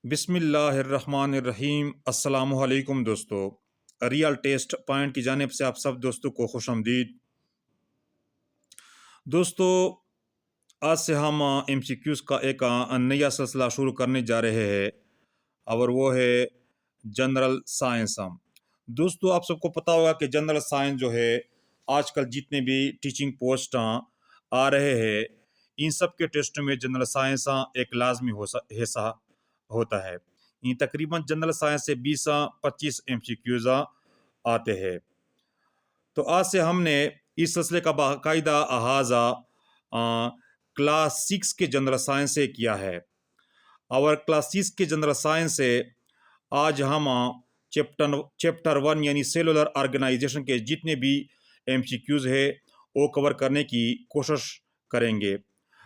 बिस्मिल्लाहिर्रहमानिर्रहीम। अस्सलामुअलैकुम दोस्तों, रियल टेस्ट पॉइंट की जानिब से आप सब दोस्तों को खुशामदीद। दोस्तों, आज से हम एमसीक्यूज़ का एक नया सिलसिला शुरू करने जा रहे हैं और वो है जनरल साइंस। दोस्तों, आप सबको पता होगा कि जनरल साइंस जो है आजकल जितने भी टीचिंग पोस्ट आ रहे हैं इन सब के टेस्ट में जनरल साइंस एक लाजमी हिस्सा होता है। इन तकरीबन जनरल साइंस से 20-25 एमसीक्यूज़ आते हैं। तो आज से हमने इस सिलसिले का बाकायदा आगाज़ क्लास 6 के जनरल साइंस से किया है। और क्लास 6 के जनरल साइंस से आज हम चैप्टर 1 यानी सेलुलर ऑर्गेनाइजेशन के जितने भी एमसीक्यूज़ है वो कवर करने की कोशिश करेंगे।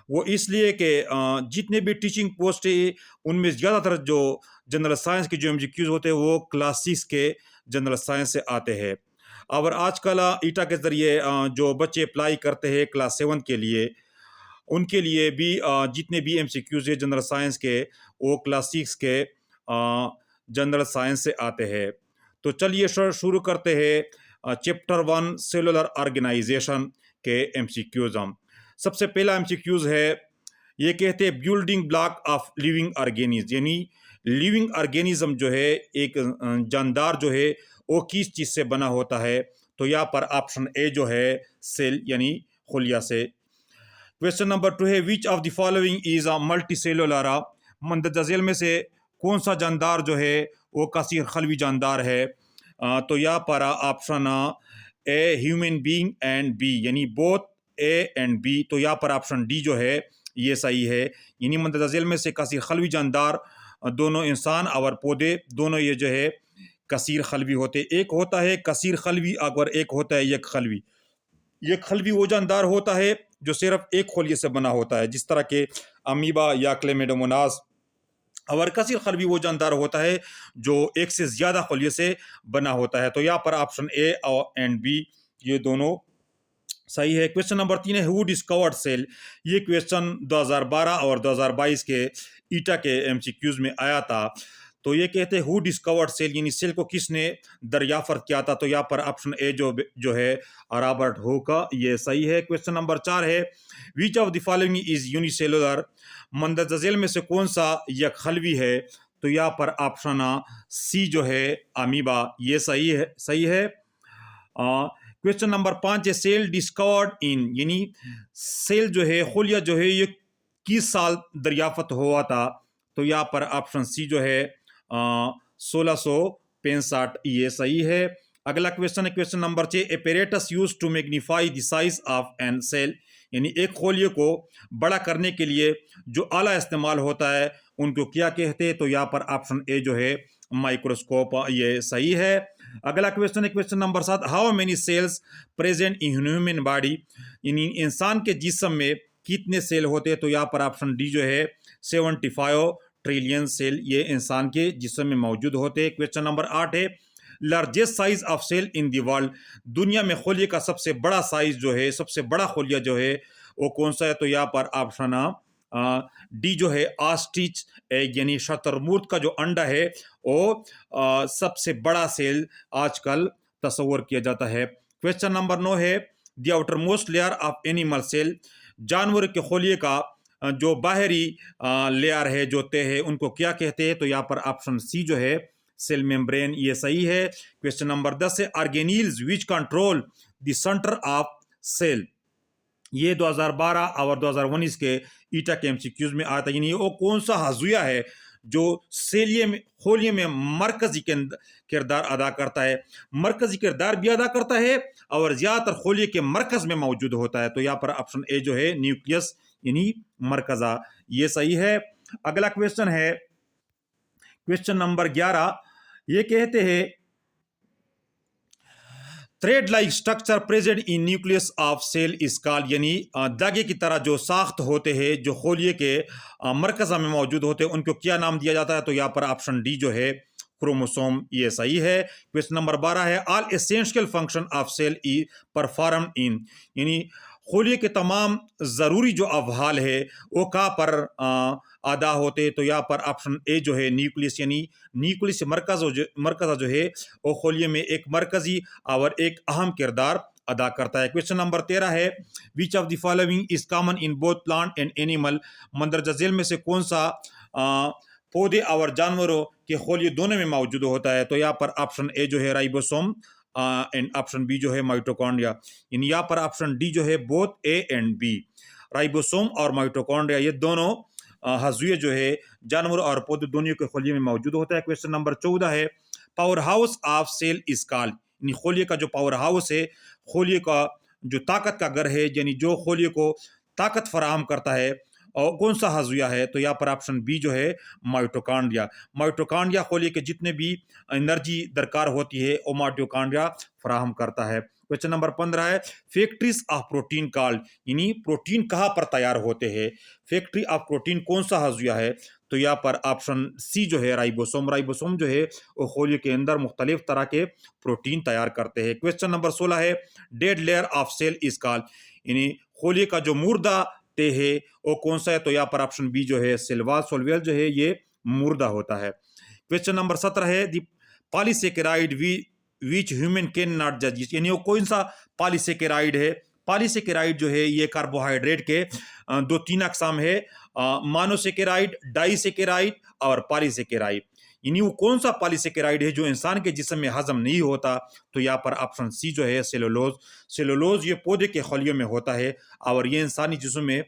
वो इसलिए कि जितने भी टीचिंग पोस्ट है उनमें ज़्यादातर जो जनरल साइंस के जो एमसीक्यूज़ होते हैं वो क्लास 6 के जनरल साइंस से आते हैं। और आजकल ईटा के ज़रिए जो बच्चे अप्लाई करते हैं क्लास 7 के लिए उनके लिए भी जितने भी एमसीक्यूज़ है जनरल साइंस के वो क्लास 6 के जनरल साइंस से आते हैं। तो चलिए शुरू करते हैं चैप्टर 1 सेलुलर ऑर्गेनाइजेशन के एमसीक्यूज़। सबसे पहला एमसीक्यूज़ है, ये कहते हैं building block of living organism, यानी लिविंग ऑर्गेनिज्म जो है एक जानदार जो है वो किस चीज़ से बना होता है। तो यहाँ पर ऑप्शन ए जो है सेल यानी खुलिया से। क्वेश्चन नंबर 2 है, which of the following is a multicellular. मंदरजा झेल में से कौन सा जानदार जो है वो कसीर खलवी जानदार है। तो यहाँ पर option A human being and B, यानी बोथ ए एंड बी। तो यहाँ पर ऑप्शन डी जो है ये सही है। यानी मंदरजा झेल में से कसीर खलवी जानदार दोनों इंसान और पौधे दोनों ये जो है कसीर खलवी होते। एक होता है कसीर खलवी और एक होता है यक खलवी। ये खलवी वो जानदार होता है जो सिर्फ एक खोलिए से बना होता है, जिस तरह के अमीबा या क्लेमिडोमोनास। और कसीर खलवी वो जानदार होता है जो एक से ज़्यादा खोलिए से बना होता है। तो यहाँ पर ऑप्शन ए और एंड बी ये दोनों सही है। क्वेश्चन नंबर 3 है, हु डिस्कवर्ड सेल। ये क्वेश्चन 2012 और 2022 के ईटा के एमसीक्यूज में आया था। तो ये कहते हैं हु डिस्कवर्ड सेल, यानी सेल को किसने दरियाफ्त किया था। तो यहाँ पर ऑप्शन ए जो है रॉबर्ट हुक का ये सही है। क्वेश्चन नंबर 4 है, which of the following is unicellular. मंदरजा झेल में से कौन सा यक खलवी है। तो यहाँ पर ऑप्शन सी जो है अमीबा ये सही है। क्वेश्चन नंबर 5 है, सेल डिस्कवर्ड इन, यानी सेल जो है खोलिया जो है ये किस साल दरियाफ्त हुआ था। तो यहाँ पर ऑप्शन सी जो है 1665 ये सही है। अगला क्वेश्चन है question number 6, apparatus use to magnify the size of an cell, यानी एक खोलिए को बड़ा करने के लिए जो आला इस्तेमाल होता है उनको क्या कहते हैं। तो यहाँ पर ऑप्शन ए जो है माइक्रोस्कोप ये सही है। अगला क्वेश्चन है question number 7, how many cells present in human body, यानी इंसान के जिस्म में कितने सेल होते हैं। तो यहाँ पर ऑप्शन डी जो है 75 ट्रिलियन सेल ये इंसान के जिस्म में मौजूद होते हैं। क्वेश्चन नंबर 8 है, largest size of cell in the world, दुनिया में खोलिए का सबसे बड़ा साइज जो है सबसे बड़ा खोलिया जो है वो कौन सा है। तो यहाँ पर ऑप्शन डी जो है ऑस्ट्रिच एग, यानी शतरमुर्ग का जो अंडा है वो सबसे बड़ा सेल आजकल तस्वर किया जाता है। क्वेश्चन नंबर 9 है, the outer most layer of animal cell, जानवर के खोलिए का जो बाहरी लेयर है जो तह है उनको क्या कहते हैं। तो यहाँ पर ऑप्शन सी जो है सेल मेम्ब्रेन ये सही है। क्वेश्चन नंबर 10 है, organelles which control the centre of cell, ये 2012 और 2019 के ईटा के एमसीक्यूज में आता है। यानी वो कौन सा हाजुया है जो सेलिए में खोलिए में मरकजी किरदार अदा करता है, मरकजी किरदार भी अदा करता है और ज़्यादातर खोलिए के मरकज में मौजूद होता है। तो यहाँ पर ऑप्शन ए जो है न्यूक्लियस यानी मरकजा ये सही है। अगला क्वेश्चन है क्वेश्चन नंबर 11, ये कहते हैं thread like structure present in nucleus of cell is called, यानी धागे की तरह जो साख्त होते हैं जो खोलिए के मरकज़ में मौजूद होते हैं उनको क्या नाम दिया जाता है। तो यहाँ पर ऑप्शन डी जो है क्रोमोसोम ये सही है। क्वेश्चन नंबर 12 है, all essential function of cell ई परफॉर्म इन, यानी खोलिए के तमाम ज़रूरी जो अफ़आल है वो कहाँ पर अदा होते, तो यहाँ पर ऑप्शन ए जो है न्यूक्लियस, यानी न्यूक्लियस मरकज़ जो है वो खोलिए में एक मरकज़ी और एक अहम किरदार अदा करता है। क्वेश्चन नंबर 13 है, which of the following is common in both plant and animal, मंदरजा झेल में से कौन सा पौधे और जानवरों के खोलिए दोनों में मौजूद होता है, तो यहाँ पर ऑप्शन ए जो है राइबोसोम एंड ऑप्शन बी जो है माइटोकॉन्ड्रिया, यानी यहाँ पर ऑप्शन डी जो है both A and B, ribosome और माइटोकॉन्ड्रिया ये दोनों हजूए जो है जानवर और पौधे दोनों के खोलिए में मौजूद होता है। क्वेश्चन नंबर 14 है, power house of cell is called, यानी खोलिए का जो पावर हाउस है, खोलिए का जो ताकत का घर है, यानी जो खोलिए को ताकत फराहम करता है और कौन सा हजुया है, तो यहाँ पर ऑप्शन बी जो है माइटोकॉन्ड्रिया, माइटोकॉन्ड्रिया खोलिए के जितने भी एनर्जी दरकार होती है वो माइटोकॉन्ड्रिया फराहम करता है। क्वेश्चन नंबर 15 है, फैक्ट्रीज ऑफ प्रोटीन कॉल्ड, यानी प्रोटीन कहाँ पर तैयार होते हैं, फैक्ट्री ऑफ प्रोटीन कौन सा हजुया है, तो यहाँ पर ऑप्शन सी जो है राइबोसोम, राइबोसोम जो है वो खोलिए के अंदर मुख्तलिफ तरह के प्रोटीन तैयार करते हैं। क्वेश्चन नंबर 16 है, dead layer of cell is called, यानी खोलिए का जो मुर्दा ते है वो कौन सा है, तो यहाँ पर ऑप्शन बी जो है सेल्वाल सोलवेल जो है ये मुर्दा होता है। क्वेश्चन नंबर 17 है, the polysaccharide which human can not जज, यानी वो कौन सा पॉलीसेकेराइड है, पॉलीसेकेराइड जो है ये कार्बोहाइड्रेट के दो तीन अकसाम है, मानोसेकेराइड, डाइसेकेराइड और पॉलीसेकेराइड, यानी वो कौन सा पॉलीसेकेराइड है जो इंसान के जिस्म में हजम नहीं होता, तो यहाँ पर ऑप्शन सी जो है सेलुलोज, सेलुलोज ये पौधे के खलियों में होता है और ये इंसानी जिस्म में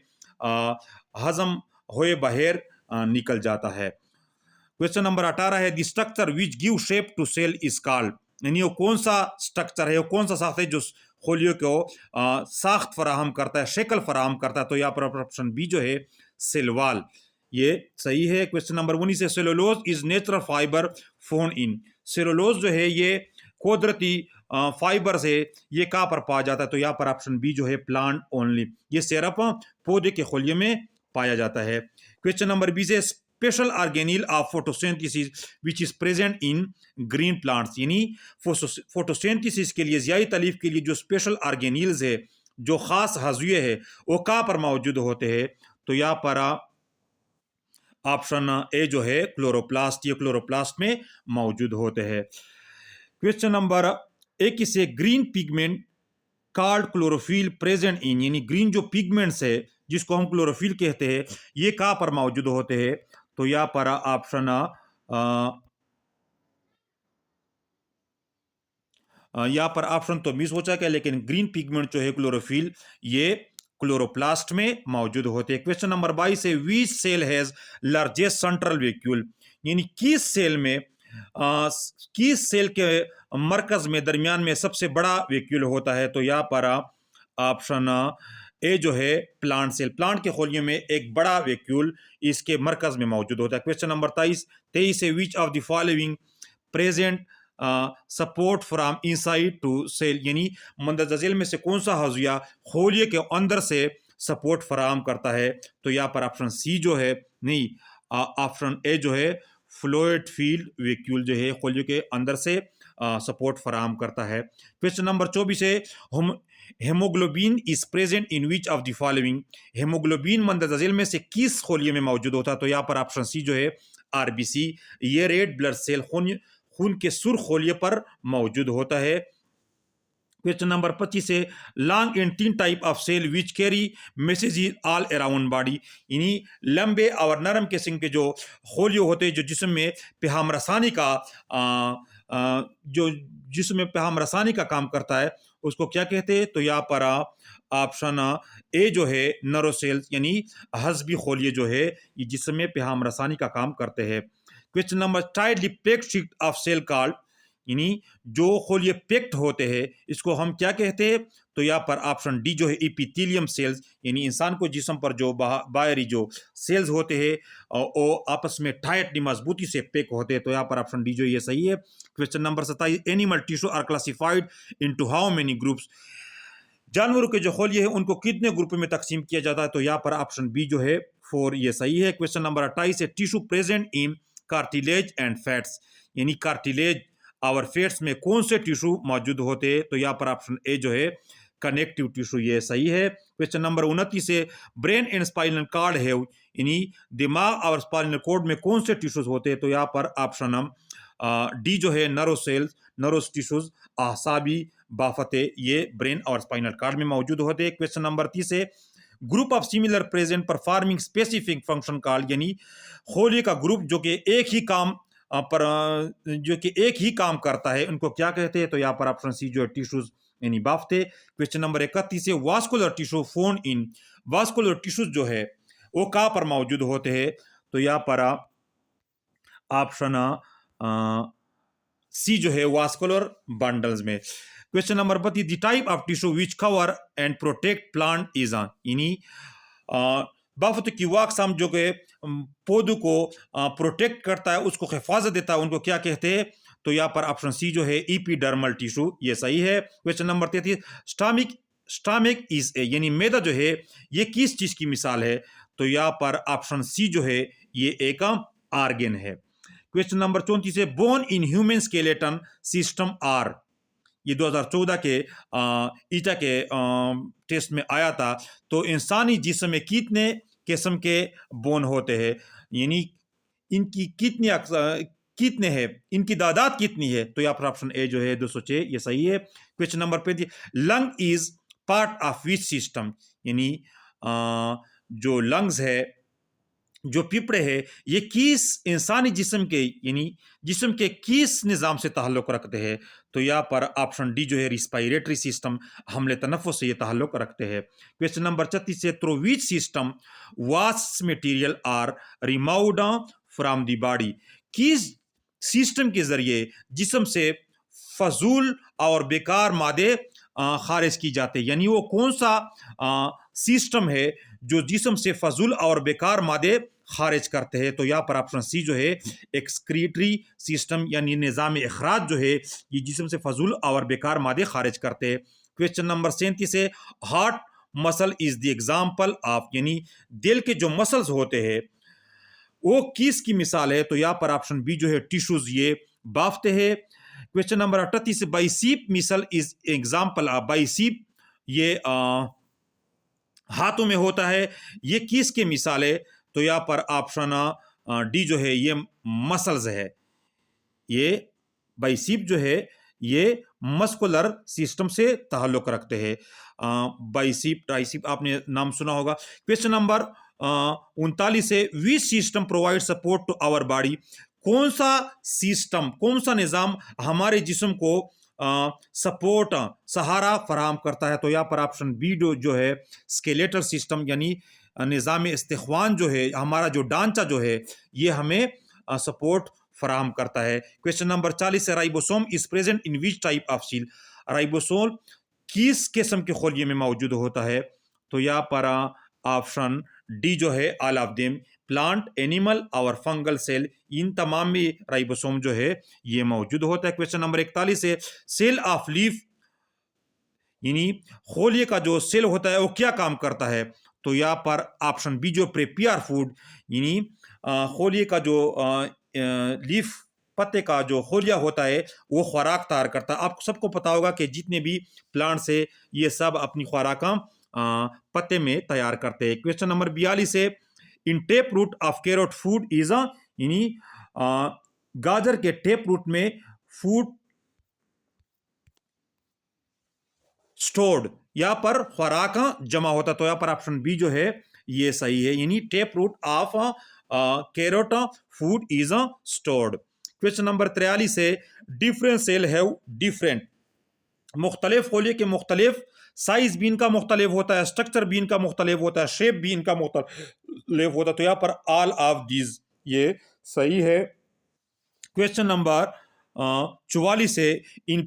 हजम होए बहेर निकल जाता है। क्वेश्चन नंबर 18 है, the structure which give shape to cell is called, यानी वो कौन सा स्ट्रक्चर है, वो कौन सा साख्त है जो खोलियों को साख्त फराहम करता है, शक्ल फराहम करता है, तो यहाँ पर ऑप्शन बी जो है सेलवाल ये सही है। क्वेश्चन नंबर 19 है, cellulose is natural fibre phone in, cellulose जो है ये कुदरती फाइबर से ये कहाँ पर पाया जाता है, तो यहाँ पर ऑप्शन बी जो है प्लांट ओनली, ये सिर्फ पौधे के खोलियों में पाया जाता है। क्वेश्चन नंबर 20 है, special organelle of photosynthesis which is present in green plants, यानी फोटोसिंथेसिस के लिए ज़ियाई तलीफ के लिए जो स्पेशल ऑर्गेनील्स है, जो खास हजुए है वो कहाँ पर मौजूद होते हैं, तो यहाँ पर ऑप्शन ए जो है क्लोरोप्लास्ट, ये क्लोरोप्लास्ट में मौजूद होते हैं। क्वेश्चन नंबर 21 है, green pigment called chlorophyll present in, यानी ग्रीन जो पिगमेंट्स है जिसको हम क्लोरोफिल कहते हैं ये कहाँ पर मौजूद होते हैं, तो यहाँ पर ऑप्शन यहाँ पर ऑप्शन तो मिस हो जाएगा, लेकिन ग्रीन पिगमेंट जो है क्लोरोफिल ये क्लोरोप्लास्ट में मौजूद होते हैं। क्वेश्चन नंबर 22 है, which cell has largest central vacuole, यानी किस सेल में किस सेल के मरकज में दरमियान में सबसे बड़ा वैक्यूल होता है, तो यहाँ पर ऑप्शन ए जो है प्लांट सेल, प्लांट के खोलियों में एक बड़ा वैक्यूल इसके मरकज में मौजूद होता है। क्वेश्चन नंबर 23 है, which of the following present support from inside to cell, यानी मंदरजा झेल में से कौन सा हजुया खोलिए के अंदर से सपोर्ट फराहम करता है, तो यहाँ पर ऑप्शन सी जो है नहीं, ऑप्शन ए जो है फ्लोइड फील्ड वैक्यूल जो है खोलिए के अंदर से सपोर्ट फराहम करता है। क्वेश्चन नंबर 24 है, haemoglobin is present in which of the following, haemoglobin मंदरजा झेल में से किस खोलिए में मौजूद होता है, तो यहाँ पर ऑप्शन सी जो है आरबीसी, ये रेड ब्लड सेल खून के सुर्ख खोलिए पर मौजूद होता है। क्वेश्चन नंबर 25 है, long and thin type of cell which carry message all around body, यानी लंबे और नरम किस्म के जो खोलियो होते हैं जो जिस्म में पेहाम रसानी का जो जिस्म में पेहाम रसानी का काम करता है उसको क्या कहते हैं, तो यहाँ पर ऑप्शन ए जो है नरो सेल्स, यानी हजबी खोलिए जो है ये जिस्म में पेहाम रसानी का काम करते हैं। Question number tightly packed sheet of cell called, यानी जो खोलिए पैक्ड होते हैं इसको हम क्या कहते हैं, तो यहाँ पर ऑप्शन डी जो है एपिथेलियम सेल्स, यानी इंसान को जिस्म पर जो बाहरी जो सेल्स होते हैं वो आपस में टाइटली मजबूती से पैक होते हैं, तो यहाँ पर ऑप्शन डी जो ये सही है। Question number 27, animal tissue are classified into how many groups, जानवरों के जो खोलिए हैं उनको कितने ग्रुप में तकसीम किया जाता है, तो यहाँ पर ऑप्शन बी जो है 4 ये सही है। क्वेश्चन नंबर 28 है, tissue present in cartilage and fats, यानी कार्टिलेज और फैट्स में कौन से टिश्यू मौजूद होते हैं, तो यहाँ पर ऑप्शन ए जो है कनेक्टिव टिश्यू, ये सही है। क्वेश्चन नंबर 29 से ब्रेन एंड स्पाइनल कॉर्ड है, यानी दिमाग और स्पाइनल कॉर्ड में कौन से टिश्यूज होते हैं? तो यहाँ पर ऑप्शन हम डी जो है नर्व सेल्स, नर्व टिश्यूज, आसाबी बाफते, ये ब्रेन और स्पाइनल कॉर्ड में मौजूद होते हैं। क्वेश्चन नंबर 30 से group of similar present performing specific function called, यानी खोलिए का ग्रुप जो कि एक ही काम जो कि एक ही काम करता है, उनको क्या कहते हैं? तो यहाँ पर ऑप्शन सी जो है टिश्यूज यानी बाफ्ते। क्वेश्चन नंबर 31 से vascular tissue phone in, vascular tissues जो है वो कहाँ पर मौजूद होते हैं? तो यहाँ पर ऑप्शन सी जो है वास्कुलर बंडल्स में। Question number 32 the type of tissue which cover and protect plant is on, यानी बाफत की वाकसाम जो कि पौधों को प्रोटेक्ट करता है, उसको हिफाजत देता है, उनको क्या कहते हैं? तो यहाँ पर ऑप्शन सी जो है इपीडर्मल टिश्यू, ये सही है। क्वेश्चन नंबर 33 स्टामिक, स्टामिक इज ए, यानी मैदा जो है ये किस चीज की मिसाल है? तो यहाँ पर ऑप्शन सी जो है ये एक आर्गन है। क्वेश्चन नंबर 34 है bone in human skeleton system are, ये 2014 के ईटा के टेस्ट में आया था। तो इंसानी जिस्म में कितने किस्म के बोन होते हैं, यानी इनकी कितने हैं, इनकी तादाद कितनी है? तो यहाँ पर ऑप्शन ए जो है 206, ये सही है। Question number 35 lung is part of which system, यानी जो लंग्स है, जो पिपड़े है, ये किस इंसानी जिस्म के, यानी जिस्म के किस निज़ाम से ताल्लुक़ रखते हैं? तो यहाँ पर ऑप्शन डी जो है रिस्पायरेटरी सिस्टम, हमले तनफ़ुस से ये ताल्लुक़ रखते हैं। क्वेश्चन नंबर 36 से through which system waste material are removed from the body, किस सिस्टम के ज़रिए जिस्म से फजूल और बेकार मादे खारिज की जाते हैं, यानी वो कौन सा सिस्टम है जो जिस्म से फजूल और बेकार मादे खारिज करते हैं? तो यहाँ पर ऑप्शन सी जो है एक्सक्रीटरी सिस्टम, यानी निज़ाम अखराज जो है ये जिस्म से फजूल और बेकार मादे खारिज करते हैं। क्वेश्चन नंबर 37 है heart muscle is the example of, यानी दिल के जो मसल्स होते हैं वो किस की मिसाल है? तो यहाँ पर ऑप्शन बी जो है टिश्यूज, ये बाफ्ते हैं। Question number 38 bicep muscle is example of, bicep ये हाथों में होता है, ये किस के मिसाल है? तो यहाँ पर ऑप्शन डी जो है ये मसल्स है, ये बाइसीप जो है ये मस्कुलर सिस्टम से ताल्लुक रखते हैं। बाइसीप ट्राइसीप आपने नाम सुना होगा। क्वेश्चन नंबर 39 से which system provide support to our body, कौन सा सिस्टम, कौन सा निज़ाम हमारे जिस्म को सपोर्ट सहारा फराहम करता है? तो यहाँ पर ऑप्शन बी जो है स्केलेटल सिस्टम, यानी निज़ाम इस्तिख्वान जो है, हमारा जो ढांचा जो है ये हमें सपोर्ट फराहम करता है। क्वेश्चन नंबर 40 है ribosome is present in which type of cell, ribosome किस किस्म के खोलिए में मौजूद होता है? तो यहाँ पर ऑप्शन डी जो है all of them, plant, animal और फंगल सेल, इन तमाम में राइबोसोम जो है ये मौजूद होता है। क्वेश्चन नंबर 41 है सेल ऑफ लीफ, यानी खोलिए का जो सेल होता है वो क्या काम करता है? तो यहाँ पर ऑप्शन बी जो प्रिपेयर फूड, यानी खोलिए का जो लीफ पत्ते का जो खोलिया होता है वो खुराक तैयार करता है। आपको सबको पता होगा कि जितने भी प्लांट्स है ये सब अपनी खुराक पत्ते में तैयार करते हैं। क्वेश्चन नंबर 42 है in tap root of carrot food is, यानी गाजर के टेप रूट में फूड स्टोर्ड, यहाँ पर खुराक जमा होता। तो यहाँ पर ऑप्शन बी जो है ये सही है, यानी tap root of carrot food is stored. Question number 43 है डिफरेंट सेल हैव डिफरेंट, मुख्तलिफ खोलिए के मुख्तलिफ साइज भी इनका मुख्तलिफ होता है, स्ट्रक्चर भी इनका मुख्तलिफ होता है, शेप भी इनका मुख्तलिफ होता है। तो यहाँ पर ऑल ऑफ दीज ये सही है। क्वेश्चन नंबर 44 है in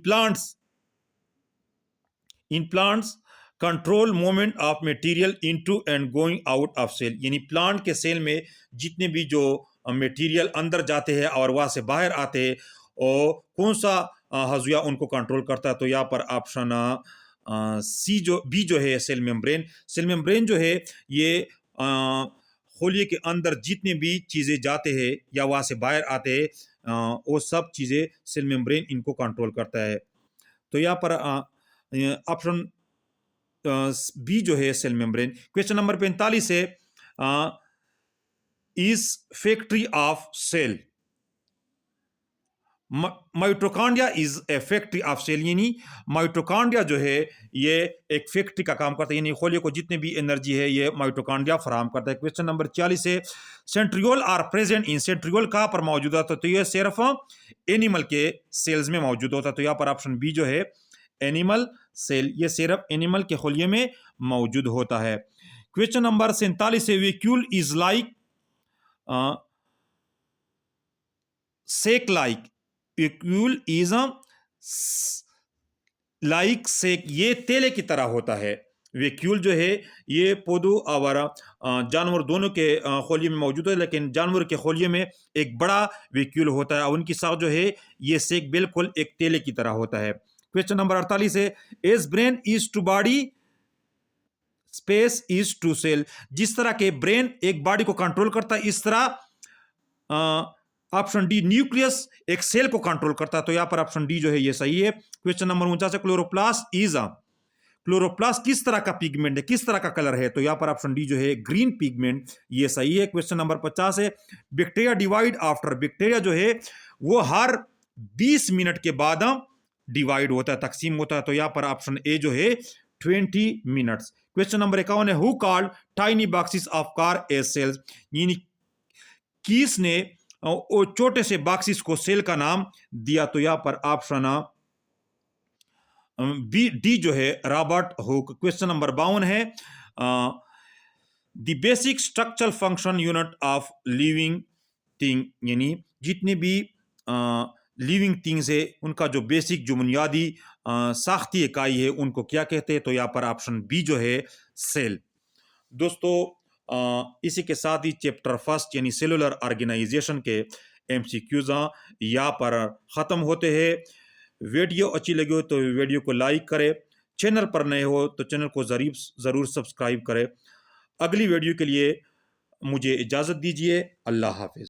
plants control movement of material into and going out of cell, यानी प्लांट के सेल में जितने भी जो मटेरियल अंदर जाते हैं और वहां से बाहर आते हैं और कौन सा हज़िया उनको कंट्रोल करता है? तो यहाँ पर ऑप्शन सी जो बी जो है सेल मेम्ब्रेन, सेल मेम्ब्रेन जो है ये खोलिए के अंदर जितने भी चीज़ें जाते हैं या वहाँ से बाहर आते हैं वो सब चीज़ें सेल मेम्ब्रेन इनको कंट्रोल करता है। तो यहाँ पर ऑप्शन बी जो है सेल मेम्ब्रेन। क्वेश्चन नंबर 45 है, is factory of cell. Mitochondria is a factory of cell, यानी माइटोकॉन्ड्रिया जो है ये एक फैक्ट्री का काम करता है, यानी खोलिए को जितने भी एनर्जी है ये माइटोकॉन्ड्रिया फराहम करता है। क्वेश्चन नंबर 40 है, centriole are present in. Centriole कहाँ पर मौजूद होता है? तो ये सिर्फ एनिमल के सेल्स में मौजूद होता है। तो यहाँ पर ऑप्शन बी जो है एनिमल सेल, ये सिर्फ एनिमल के खोलिए में मौजूद होता है। क्वेश्चन नंबर 47 है, vacuole is like sac like. Vacuole is like sac, ये तेले की तरह होता है। वैक्यूल जो है ये पौधों और जानवर दोनों के खोलिए में मौजूद है, लेकिन जानवर के खोलिए में एक बड़ा वैक्यूल होता है और उनकी साख जो है ये सेक बिल्कुल एक तेले की तरह होता है। क्वेश्चन नंबर 48 है, as brain is to body space is to cell. जिस तरह के ब्रेन एक बॉडी को कंट्रोल करता है, इस तरह ऑप्शन डी न्यूक्लियस एक सेल को कंट्रोल करता है। तो यहां पर ऑप्शन डी जो है ये सही है। क्वेश्चन नंबर 49 है, क्लोरोप्लास्ट इज क्लोरोप्लास्ट किस तरह का पिगमेंट है, किस तरह का कलर है? तो यहां पर ऑप्शन डी जो है ग्रीन पिगमेंट, ये सही है। क्वेश्चन नंबर 50 है, बैक्टीरिया डिवाइड आफ्टर। बैक्टीरिया जो है वो हर 20 मिनट के बाद डिवाइड होता है, तकसीम होता है। तो यहां पर ऑप्शन ए जो है 20 मिनट्स। क्वेश्चन नंबर 51 है, who called tiny boxes of car as cells. यानी किस ने वो छोटे से बॉक्सेस को सेल का नाम दिया? तो यहां पर ऑप्शन बी डी जो है रॉबर्ट हुक। क्वेश्चन नंबर 52 है, the basic structural function unit of living thing. यानी जितने भी लिविंग थिंग्स है उनका जो बेसिक जो बुनियादी साख्ती इकाई है उनको क्या कहते हैं? तो यहाँ पर ऑप्शन बी जो है सेल। दोस्तों इसी के साथ ही चैप्टर फर्स्ट यानी सेलुलर ऑर्गेनाइजेशन के MCQs यहाँ पर ख़त्म होते हैं। वीडियो अच्छी लगी हो तो वीडियो को लाइक करें, चैनल पर नए हो तो चैनल को ज़रूर सब्सक्राइब करें। अगली वीडियो के लिए मुझे इजाज़त दीजिए। अल्लाह हाफिज़।